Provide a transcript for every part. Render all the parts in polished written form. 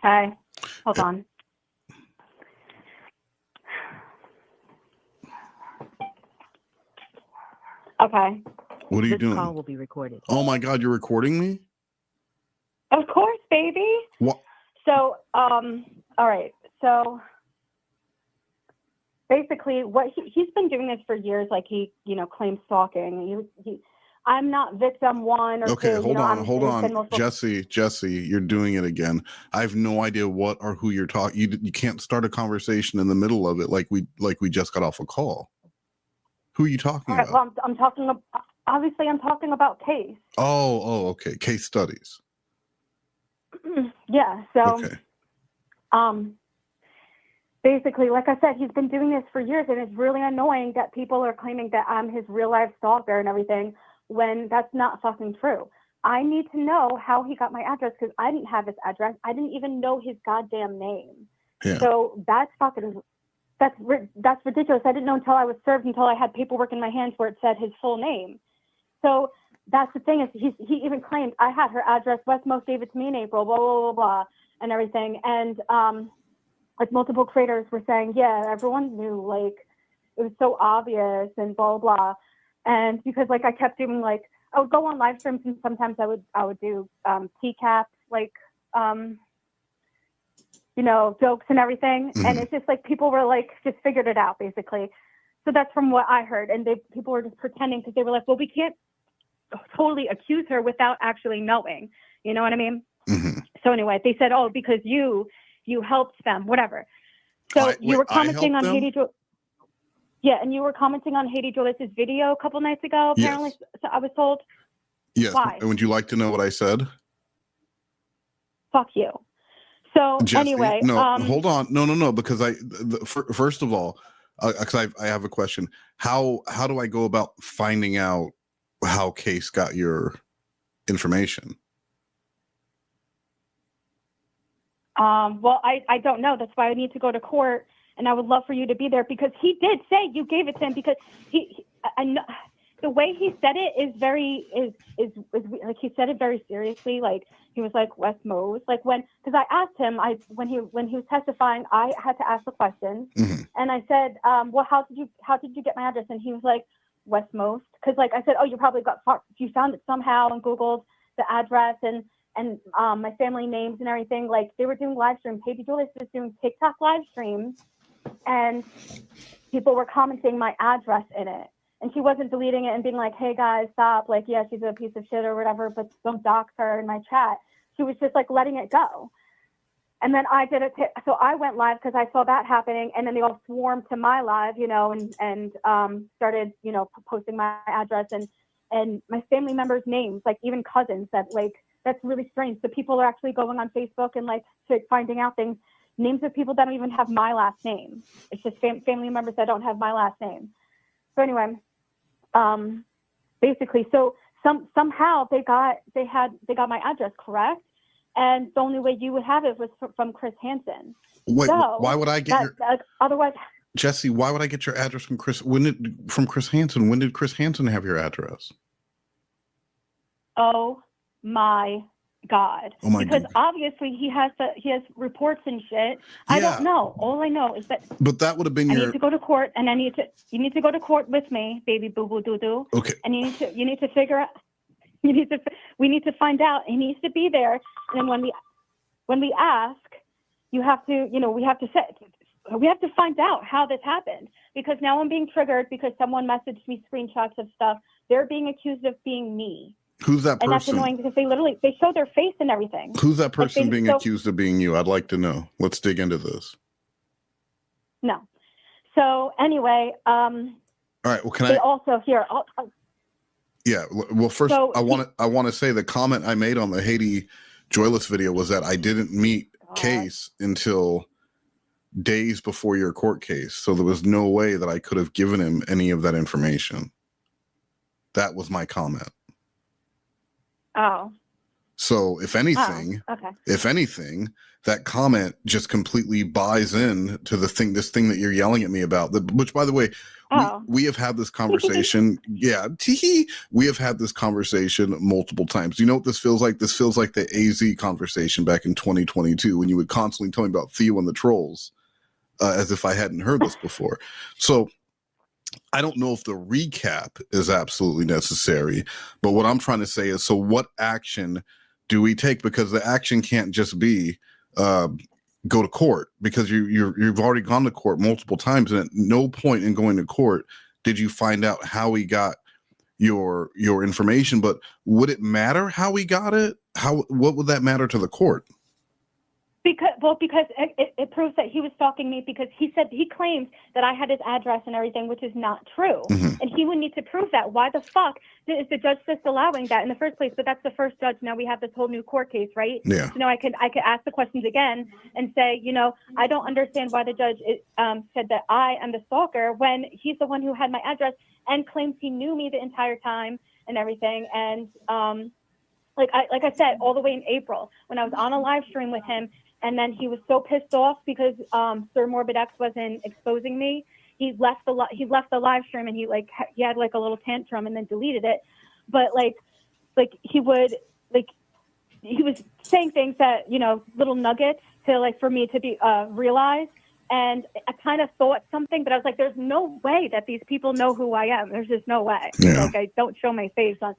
Hi. Hold on. Okay. What are you doing? This call will be recorded. Oh my God, you're recording me? Of course, baby. What? So, all right. So basically what he's been doing this for years. Like he, claims stalking. I'm not victim one or two. Okay, hold on. Multiple... Jessi, you're doing it again. I have no idea what or who you're talking. You can't start a conversation in the middle of it like we just got off a call. Who are you talking about? Well, I'm talking obviously I'm talking about Case. Oh, okay. Case studies. Yeah. So, okay. Basically, like I said, he's been doing this for years, and it's really annoying that people are claiming that I'm his real life stalker and everything when that's not fucking true. I need to know how he got my address because I didn't have his address. I didn't even know his goddamn name. Yeah. So that's ridiculous. I didn't know until I was served, until I had paperwork in my hands where it said his full name. So that's the thing, is he even claimed I had her address. Westmost gave it to me in April, blah, blah, blah, blah, and everything. And like multiple creators were saying, yeah, everyone knew, like it was so obvious and blah, blah, blah. And because like I kept doing, like I would go on live streams and sometimes I would do TCAP, like jokes and everything. Mm-hmm. And it's just like people were like just figured it out basically. So that's from what I heard. And people were just pretending because they were like, well, we can't totally accuse her without actually knowing. You know what I mean? Mm-hmm. So anyway, they said, oh, because you helped them, whatever. So you were commenting on Haiti. Yeah, and you were commenting on Haiti Jolis's video a couple nights ago, apparently. Yes. So I was told. Yes. Why? And would you like to know what I said? Fuck you. So Jessi, anyway, no, hold on, no, because first of all, because I have a question. How do I go about finding out how Case got your information? Well, I don't know. That's why I need to go to court, and I would love for you to be there because he did say you gave it to him because I know the way he said it is like he said it very seriously. Like he was like Westmost, like because I asked him, when he was testifying, I had to ask the questions, mm-hmm. and I said, well, how did you get my address? And he was like Westmost, because like I said, oh, you probably you found it somehow and Googled the address and my family names and everything. Like they were doing live streams. Haiti Julius was doing TikTok live streams, and people were commenting my address in it. And she wasn't deleting it and being like, hey guys, stop. Like, yeah, she's a piece of shit or whatever, but don't dox her in my chat. She was just like letting it go. And then I did it. So I went live because I saw that happening. And then they all swarmed to my live, and started, posting my address and my family members' names, like even cousins that like, that's really strange. So people are actually going on Facebook and like finding out things, names of people that don't even have my last name. It's just family members that don't have my last name. So anyway, basically, so somehow they got my address correct, and the only way you would have it was from Chris Hansen. Wait, so why would I get otherwise? Jessi, why would I get your address from Chris? From Chris Hansen? When did Chris Hansen have your address? Oh my God! Oh my because God. Obviously he has reports and shit. Yeah. I don't know. All I know is that. But that would have been I need to go to court, and you need to go to court with me, baby boo boo doo doo. Okay. And you need to figure out. We need to find out. He needs to be there, and then when we ask, you have to. We have to find out how this happened, because now I'm being triggered because someone messaged me screenshots of stuff. They're being accused of being me. Who's that person? And that's annoying because they show their face and everything. Who's that person being accused of being you? I'd like to know. Let's dig into this. No. So anyway, all right. Well, they also here. Yeah. Well, first, I want to say the comment I made on the Haiti Joyless video was that I didn't meet Case until days before your court case, so there was no way that I could have given him any of that information. That was my comment. Oh. So if anything, that comment just completely buys in to this thing that you're yelling at me about, which, by the way, we have had this conversation. Yeah. We have had this conversation multiple times. You know what this feels like? This feels like the AZ conversation back in 2022 when you would constantly tell me about Theo and the trolls, as if I hadn't heard this before. So I don't know if the recap is absolutely necessary, but what I'm trying to say is, so what action do we take? Because the action can't just be go to court, because you've already gone to court multiple times, and at no point in going to court did you find out how he got your information. But would it matter how he got it? What would that matter to the court? Because it proves that he was stalking me, because he claims that I had his address and everything, which is not true. Mm-hmm. And he would need to prove that. Why the fuck is the judge just allowing that in the first place? But that's the first judge. Now we have this whole new court case, right? Yeah. So now I could ask the questions again and say, I don't understand why the judge said that I am the stalker when he's the one who had my address and claims he knew me the entire time and everything. And like I said, all the way in April when I was on a live stream with him. And then he was so pissed off because Sir Morbid X wasn't exposing me. He left the live stream, and he had like a little tantrum and then deleted it. But he was saying things that, little nuggets to for me to be realize. And I kind of thought something, but I was like, there's no way that these people know who I am. There's just no way. Yeah. I don't show my face on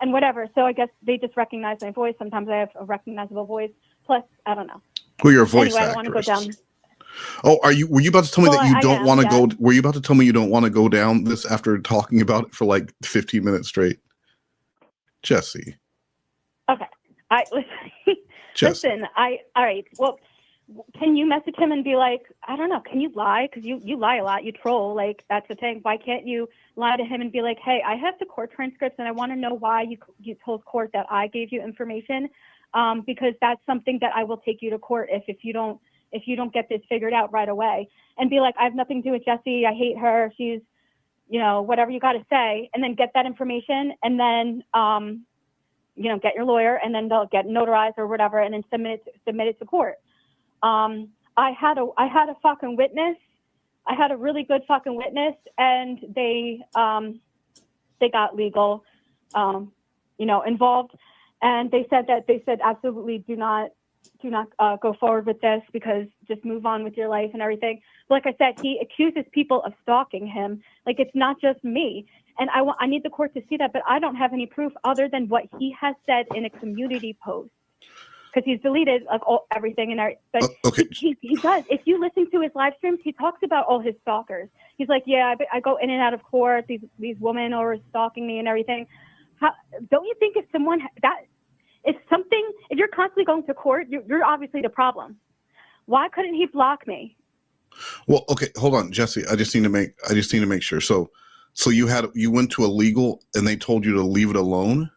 and whatever. So I guess they just recognize my voice. Sometimes I have a recognizable voice. Plus, I don't know. Well, you're a voice anyway, actress. I want to go down. Oh, were you about to tell me that you don't want to go? Were you about to tell me you don't want to go down this after talking about it for like 15 minutes straight? Jessi. Okay. Listen, all right. Well, can you message him and be like, I don't know, can you lie? Because you lie a lot, you troll, that's the thing. Why can't you lie to him and be like, hey, I have the court transcripts and I want to know why you told court that I gave you information. Because that's something that I will take you to court if you don't get this figured out right away, and be like, I have nothing to do with Jessi. I hate her. She's, whatever you got to say, and then get that information, and then, get your lawyer, and then they'll get notarized or whatever, and then submit it to court. I had a fucking witness. I had a really good fucking witness, and they got legal, involved. And they said absolutely do not go forward with this, because just move on with your life and everything. Like I said, he accuses people of stalking him. It's not just me. And I need the court to see that, but I don't have any proof other than what he has said in a community post, because he's deleted everything in our. But okay. he does. If you listen to his live streams, he talks about all his stalkers. He's like, yeah, I go in and out of court. These women are stalking me and everything. Don't you think if you're constantly going to court, you're obviously the problem. Why couldn't he block me? Well, okay, hold on, Jessi. I just need to make sure. So you went to a legal and they told you to leave it alone?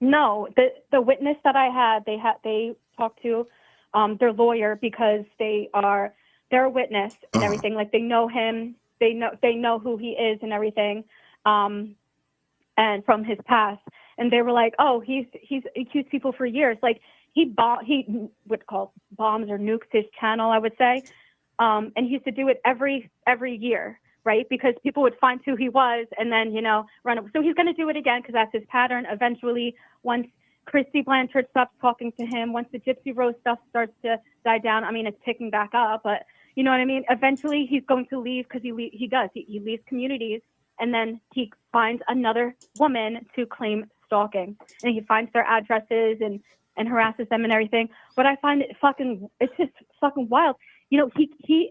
No, the witness that I had, they talked to their lawyer, because they're a witness and everything. They know him, they know who he is and everything. And from his past, and they were like, "Oh, he's accused people for years. He would call bombs or nukes his channel, I would say, and he used to do it every year, right? Because people would find who he was and then run it. So he's going to do it again, because that's his pattern. Eventually, once Christy Blanchard stops talking to him, once the Gypsy Rose stuff starts to die down, I mean, it's picking back up, but you know what I mean. Eventually, he's going to leave, because he leaves communities. And then he finds another woman to claim stalking, and he finds their addresses and harasses them and everything. But I find it's just fucking wild. He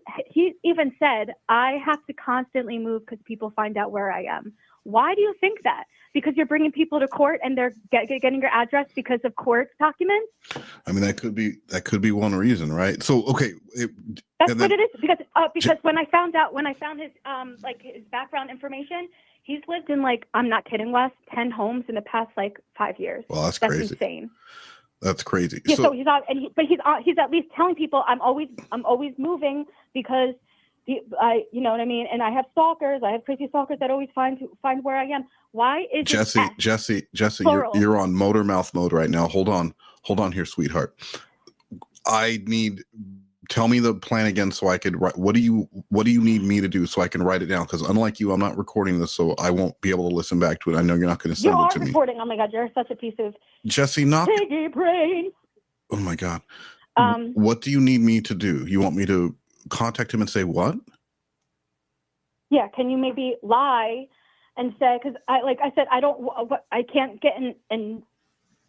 even said, I have to constantly move because people find out where I am. Why do you think that? Because you're bringing people to court and they're getting your address because of court documents? I mean, that could be one reason, right? So, okay. That's what it is. Because when I found his his background information, he's lived in I'm not kidding, Wes, 10 homes in the past 5 years. Well, that's crazy. That's insane. That's crazy. Yeah, so he's out, he's at least telling people I'm always moving because you know what I mean. And I have stalkers. I have crazy stalkers that always find where I am. Why is Jessi, plural? you're on motor mouth mode right now. Hold on here, sweetheart. Tell me the plan again so I could write. What do you need me to do so I can write it down? Because unlike you, I'm not recording this, so I won't be able to listen back to it. I know you're not going to send it to me. You are recording. Oh my God, you're such a piece of Jessi, not piggy brain. Oh my God. What do you need me to do? You want me to contact him and say what? Yeah, can you maybe lie and say, because I said, I can't get in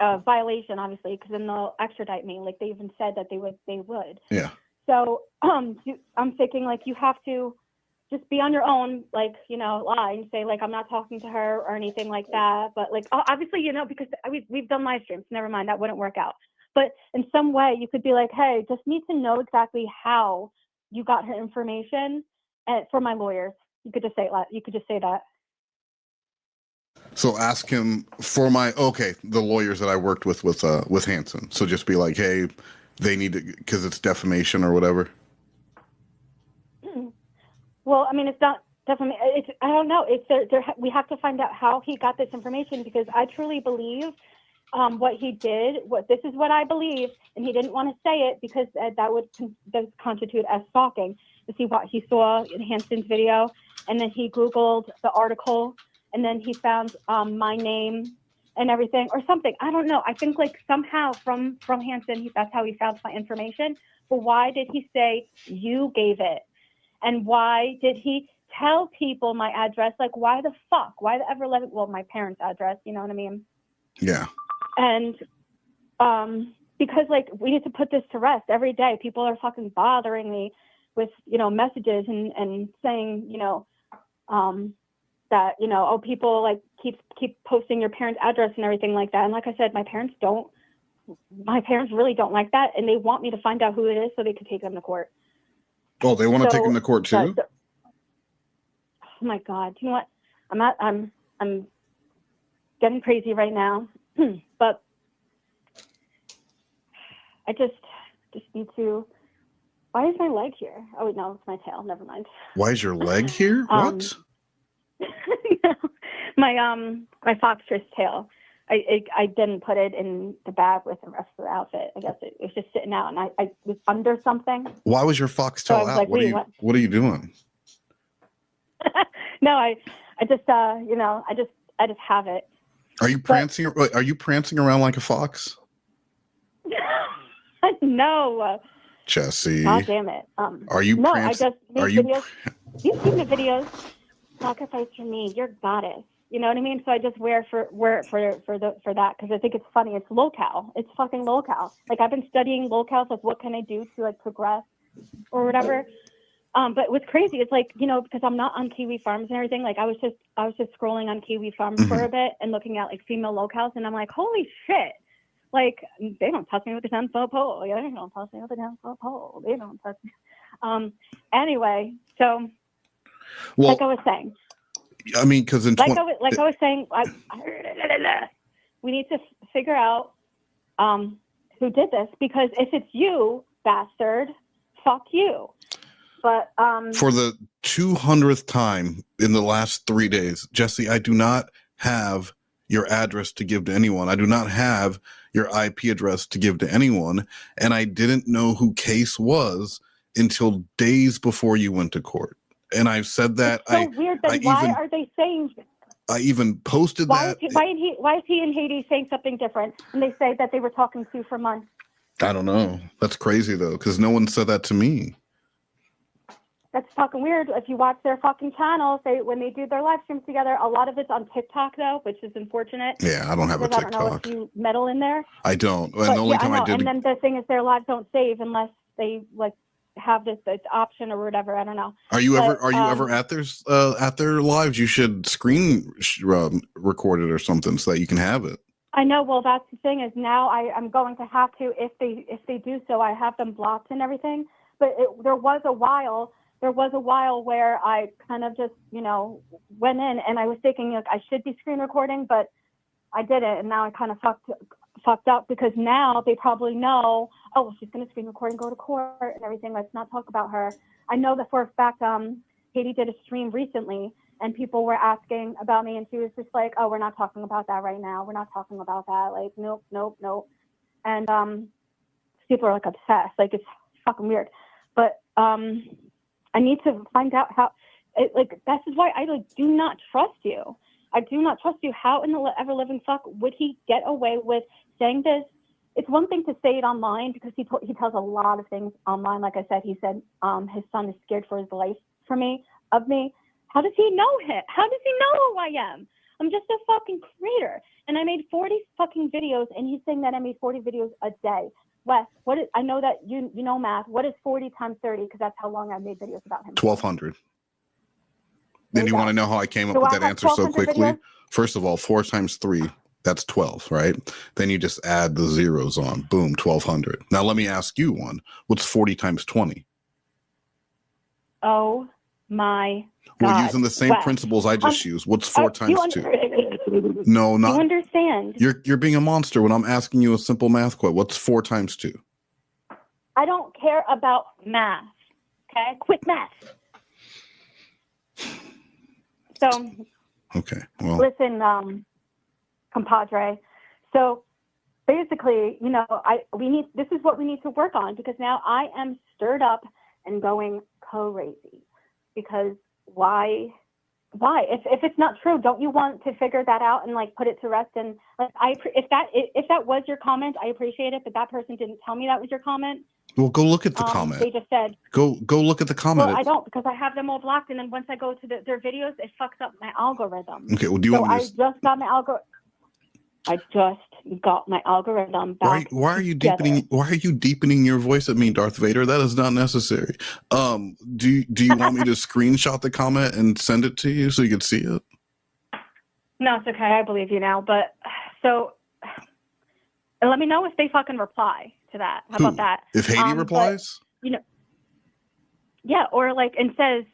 violation, obviously, because then they'll extradite me. Like they even said that they would. Yeah. So I'm thinking like you have to just be on your own, like, lie and say like I'm not talking to her or anything like that. But like obviously, because we've done live streams. Never mind, that wouldn't work out. But in some way, you could be like, hey, just need to know exactly how you got her information. And for my lawyers, you could just say that. So ask him for the lawyers that I worked with Hanson. So just be like, hey, they need to, because it's defamation or whatever. Well, I mean, it's not defamation. I don't know. We have to find out how he got this information, because I truly believe what he did. This is what I believe, and he didn't want to say it because that would constitute as stalking. To see what he saw in Hanson's video, and then he Googled the article, and then he found my name and everything or something. I don't know. I think like somehow from Hanson, that's how he found my information. But why did he say you gave it? And why did he tell people my address? Like, why the fuck? Why the ever let it? Well, my parents' address, you know what I mean? Yeah. And because like we need to put this to rest. Every day people are fucking bothering me with, messages and saying, that, people like keep posting your parents' address and everything like that. And like I said, my parents really don't like that. And they want me to find out who it is so they can take them to court. Oh, they want to take him to court too? Oh my God. You know what? I'm getting crazy right now, but I just need to. Why is my leg here? Oh no, it's my tail. Never mind. Why is your leg here? What? My foxtrot's tail. I didn't put it in the bag with the rest of the outfit. I guess it was just sitting out, and I was under something. Why was your foxtail out? Like, what are you doing? No, I just I just have it. Are you prancing? Are you prancing around like a fox? No. Jessi. God damn it. Are you? No, I just make videos. You've seen the videos. Sacrifice for me, you're goddess. You know what I mean? So I just wear for that because I think it's funny. It's locale. It's fucking locale. Like I've been studying locales. Like what can I do to like progress or whatever. But what's crazy is like, because I'm not on Kiwi Farms and everything. Like I was just scrolling on Kiwi Farms for a bit and looking at like female locales, and I'm like, holy shit. Like they don't touch me with the 10-foot pole. Yeah, they don't touch me with the 10-foot pole. They don't touch me. Anyway, so like I was saying. I mean, because I was saying, we need to figure out who did this, because if it's you, bastard, fuck you. But for the 200th time in the last 3 days, Jessi, I do not have your address to give to anyone. I do not have your IP address to give to anyone, and I didn't know who Case was until days before you went to court. And I've said that. It's so weird. Why are they saying? I even posted that. Why is he in Haiti saying something different? And they say that they were talking to you for months. I don't know. That's crazy though, because no one said that to me. That's fucking weird. If you watch their fucking channels, when they do their live streams together, a lot of it's on TikTok though, which is unfortunate. Yeah, I don't have a TikTok. I don't know if you meddle in there. I don't. And the only time I did. And then the thing is, their lives don't save unless they like have this option or whatever. I don't know. Are you ever at their lives? You should screen record it or something so that you can have it. I know. Well, that's the thing is now I'm going to have to if they do so. I have them blocked and everything. But there was a while where I kind of just went in and I was thinking like I should be screen recording, but I didn't, and now I kind of fucked up because now they probably know, oh, she's going to screen record and go to court and everything. Let's not talk about her. I know that for a fact, Katie did a stream recently and people were asking about me, and she was just like, oh, we're not talking about that right now. We're not talking about that. Like, nope. And people are like obsessed. Like, it's fucking weird. But I need to find out how, this is why I do not trust you. I do not trust you. How in the ever living fuck would he get away with saying this? It's one thing to say it online, because he tells a lot of things online. Like I said, he said his son is scared for his life of me. How does he know him? How does he know who I am? I'm just a fucking creator. And I made 40 fucking videos, and he's saying that I made 40 videos a day. Wes, I know that you know math. What is 40 times 30? Because that's how long I made videos about him. 1,200. Then you want to know how I came up with that answer so quickly? Videos? First of all, 4 times 3, that's 12, right? Then you just add the zeros on. Boom, 1,200. Now let me ask you one. What's 40 times 20? Oh my God. We're using the same principles I just used. What's 4 times 2? No, not. You understand? You're being a monster when I'm asking you a simple math question. What's 4 times 2? I don't care about math. Okay, quit math. So. Okay. Well. Listen, compadre. So basically, this is what we need to work on, because now I am stirred up and going crazy. Because why? If it's not true, don't you want to figure that out and put it to rest? And if that was your comment, I appreciate it. But that person didn't tell me that was your comment. Well, go look at the comment. They just said go look at the comment. Well, I don't, because I have them all blocked, and then once I go to their videos, it fucks up my algorithm. Okay. Well, do you want me to? I just got my algorithm back. Why are you deepening your voice at me, Darth Vader? That is not necessary. Do you want me to screenshot the comment and send it to you so you can see it? No, it's okay. I believe you now. But so let me know if they fucking reply to that. How about that? If Haiti replies? But, yeah, or and says,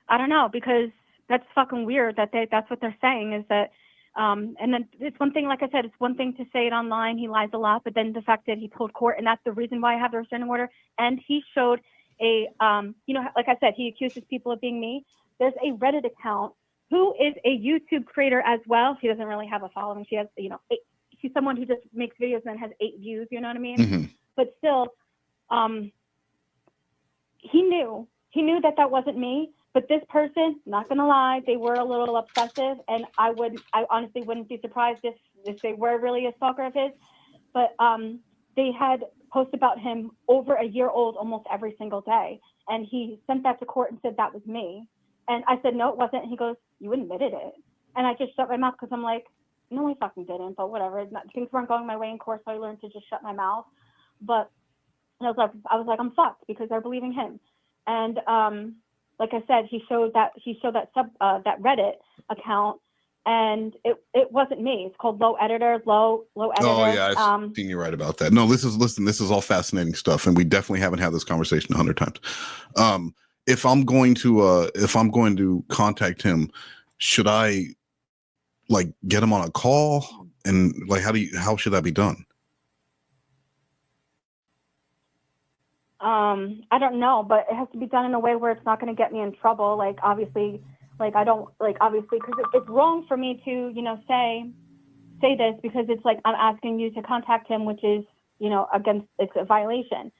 I don't know, because that's fucking weird that that's what they're saying, is that and then it's one thing, like I said, it's one thing to say it online, he lies a lot, but then the fact that he told court, and that's the reason why I have the restraining order, and he showed a, like I said, he accuses people of being me. There's a Reddit account who is a YouTube creator as well. She doesn't really have a following. She has, she's someone who just makes videos and has 8 views, you know what I mean? Mm-hmm. But still, he knew that wasn't me. But this person, not gonna lie, they were a little obsessive, and I honestly wouldn't be surprised if they were really a stalker of his. But they had posts about him over a year old almost every single day, and he sent that to court and said that was me. And I said, no, it wasn't. And he goes, you admitted it. And I just shut my mouth, because I'm like, no, I fucking didn't. But whatever. Things weren't going my way in court, so I learned to just shut my mouth. But I was like, I'm fucked, because they're believing him. And like I said, he showed that that Reddit account, and it wasn't me. It's called Low Editor. Oh yeah, I've seen you right about that. No, this is all fascinating stuff, and we definitely haven't had this conversation 100 times. If I'm going to contact him, should I get him on a call, and how should that be done? I don't know, but it has to be done in a way where it's not going to get me in trouble. Obviously, because it's wrong for me to, say this, because it's I'm asking you to contact him, which is, it's a violation.